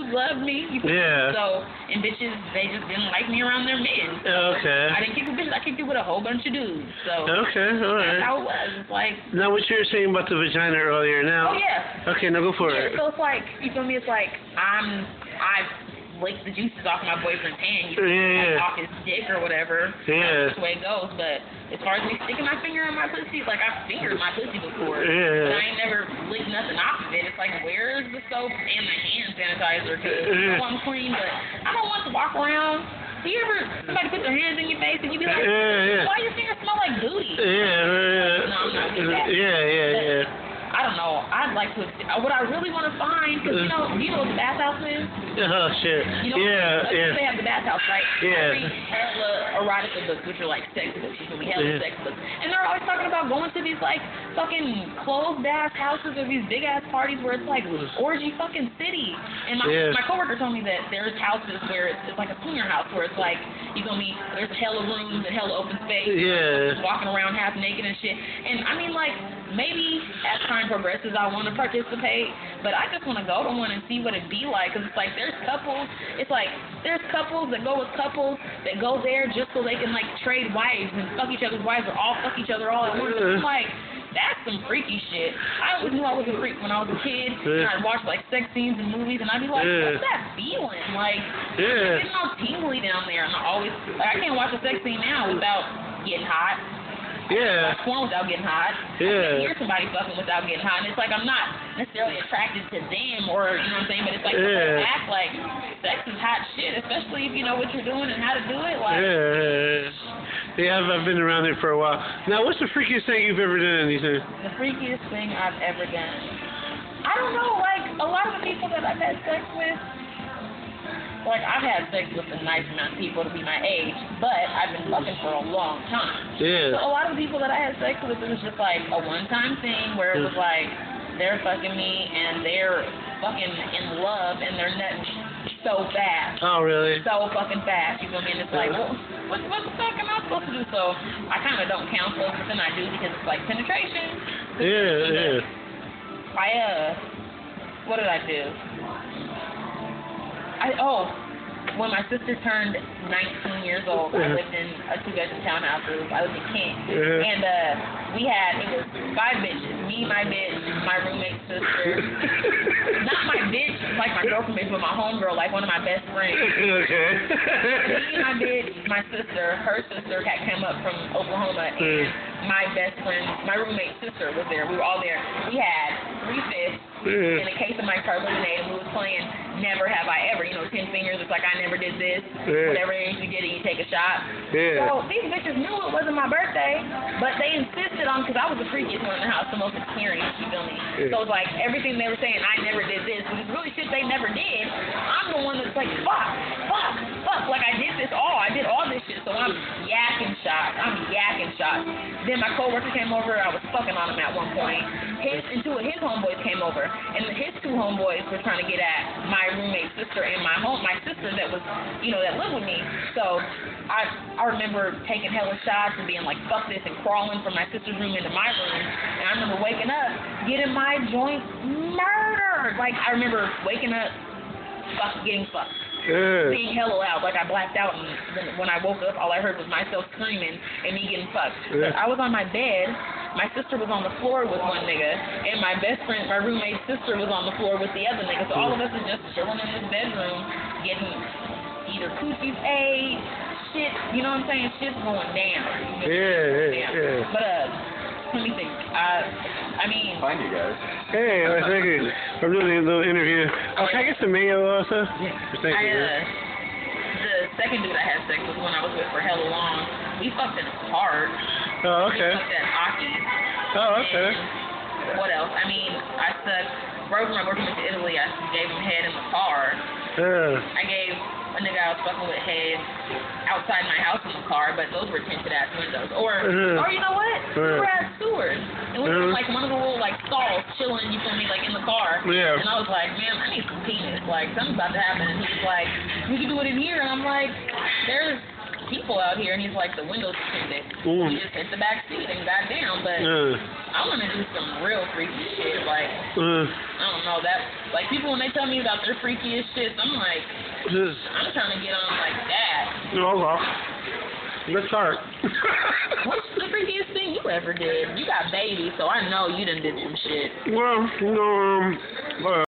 dudes loved me. Yeah. So, and bitches, they just didn't like me around their men. So Okay. I didn't kick with bitches. I kicked it with a whole bunch of dudes. So Okay, alright. that's how it was. It's like. Now, what you were saying about the vagina earlier, now. Oh yeah. Okay, now go for it. So it's like, you feel me? It's like I lick the juices off my boyfriend's hand, like off his dick or whatever. Yeah. That's the way it goes. But as far as me sticking my finger in my pussy, like I've fingered my pussy before. Yeah. But I ain't never licked nothing off of it. It's like, where's the soap and the hand sanitizer? Because I know I'm clean, but I don't want to walk around. Do you ever, somebody put their hands in your face and you be like, why your fingers smell like booty? Yeah. No, I'm not doing that. Yeah. I don't know. I'd like to. What I really want to find, because you know what the bathhouse is? Oh shit. You know, they have the bathhouse, right? Yeah. I read hella erotica books, which are like sex books. You feel me? Hella sex books. And they're always talking about going to these like fucking closed ass houses or these big ass parties where it's like orgy fucking city. And my coworker told me that there's houses where it's like a senior house where it's like, you feel me? There's hella rooms and hella open space. Yeah. Walking around half naked and shit. And I mean, like, maybe as time progresses, I want to participate, but I just want to go to one and see what it'd be like, because it's like, there's couples that go with couples that go there just so they can, like, trade wives and fuck each other's wives or all fuck each other all at once. It's like, that's some freaky shit. I always knew I was a freak when I was a kid, and I'd watch, like, sex scenes in movies, and I'd be like, what's that feeling? Like, it's getting all tingly down there, and I can't watch a sex scene now without getting hot. Yeah. I porn without getting hot. I can't hear somebody fucking without getting hot. And it's like, I'm not necessarily attracted to them or, you know what I'm saying, but it's like, act like sex is hot shit, especially if you know what you're doing and how to do it. Like, yeah, I've been around there for a while. Now, what's the freakiest thing you've ever done, Ethan? The freakiest thing I've ever done? I don't know, like, a lot of the people that I've had sex with, like, I've had sex with a nice amount of people to be my age, but I've been fucking for a long time. Yeah. So a lot of the people that I had sex with, it was just like a one-time thing where it was like, they're fucking me and they're fucking in love and they're nutting so fast. Oh, really? So fucking fast, you feel me? And it's like, well, what the fuck am I supposed to do? So I kind of don't count those, but then I do because it's like penetration. Yeah. What did I do? When my sister turned 19 years old, I lived in a 2-bedroom townhouse. I lived in Kent. And it was 5 bitches. Me, my bitch, my roommate's sister. Not my bitch, like my girlfriend bitch, but my homegirl, like one of my best friends. Okay. Me, my bitch, my sister, her sister had come up from Oklahoma, and my best friend, my roommate's sister was there. We were all there. We had 3 fists in a case of my lemonade, and we was playing Never Have I Ever. You know, 10 fingers. It's like I never did this. Whatever it is you did it, you take a shot. So these bitches knew it wasn't my birthday, but they insisted on, because I was the freakiest one in the house, the most experienced, you feel me? So it's like everything they were saying, I never did this, but it's really shit they never did. I'm the one that's like, fuck. Like I did all this shit, so I'm yakking shots. Then my coworker came over, I was fucking on him at one point. Two of his homeboys came over, and his 2 homeboys were trying to get at my roommate's sister and my sister that was, you know, that lived with me. So I remember taking hella shots and being like, fuck this, and crawling from my sister's room into my room. And I remember waking up, getting my joint murdered. Like, I remember waking up, getting fucked. Being hella loud, like I blacked out, and then when I woke up, all I heard was myself screaming and me getting fucked. But I was on my bed, my sister was on the floor with one nigga, and my best friend, my roommate's sister, was on the floor with the other nigga. So all of us was just chilling in this bedroom, getting either coochies ate, shit, you know what I'm saying? Shit's going down. But let me think. Find you guys. Hey, thank you. I'm doing a little interview. Oh, can I get some mayo also? Thank you. The second dude I had sex with, when I was with for hella long, we fucked in a car. Oh, okay. We fucked at Aki. Oh, okay. And what else? I mean, I sucked. Right when I worked to Italy, I gave him head in the car. I gave a nigga I was fucking with head outside my house in the car, but those were tinted ass windows. Or you know what? We were at Stewart's, and we were in like one of the little like stalls chilling, you feel me, like in the car. And I was like, man, I need some penis. Like, something's about to happen. And he was like, we can do it in here. And I'm like, there's people out here, and he's like the window attendant. He just hit the back seat and got down, but I want to do some real freaky shit. Like, I don't know, that, like, people when they tell me about their freakiest shit, I'm like, I'm trying to get on like that. Let's start. What's the freakiest thing you ever did? You got babies, so I know you done did some shit. Well,